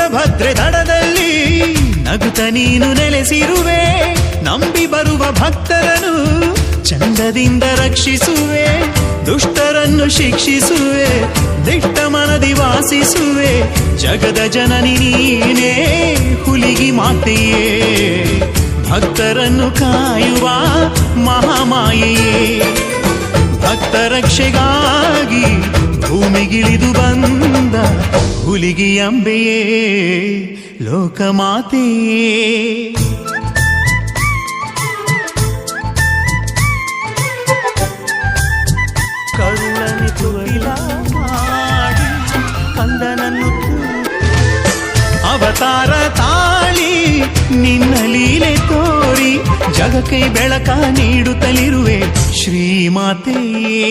ತುಂಗಭದ್ರೆ ದಡದಲ್ಲಿ ನಗುತ್ತ ನೀನು ನೆಲೆಸಿರುವೆ. ನಂಬಿ ಬರುವ ಭಕ್ತರನ್ನು ಚಂದದಿಂದ ರಕ್ಷಿಸುವೆ. ದುಷ್ಟರನ್ನು ಶಿಕ್ಷಿಸುವೆ, ದಿಟ್ಟ ಮನದಿ ವಾಸಿಸುವೆ. ಜಗದ ಜನನಿ ನೀನೇ ಹುಲಿಗಿ ಮಾತೆಯೇ, ಭಕ್ತರನ್ನು ಕಾಯುವ ಮಹಾಮಾಯೆಯೇ. ಭಕ್ತ ರಕ್ಷೆಗಾಗಿ ಭೂಮಿಗಿಳಿದು ಬಂದ ಹುಲಿಗಿ ಅಂಬೆಯೇ, ಲೋಕಮಾತೆಯೇ. ಕರುಳನೆ ತುಯಿಲ ಮಾಡಿ ಕಂದನನ್ನು ಅವತಾರ ತಾಳಿ ನಿನ್ನ ಲೀಲೆ ತೋರಿ ಜಗಕ್ಕೆ ಬೆಳಕ ನೀಡುತ್ತಲಿರುವೆ ಶ್ರೀಮಾತೆಯೇ.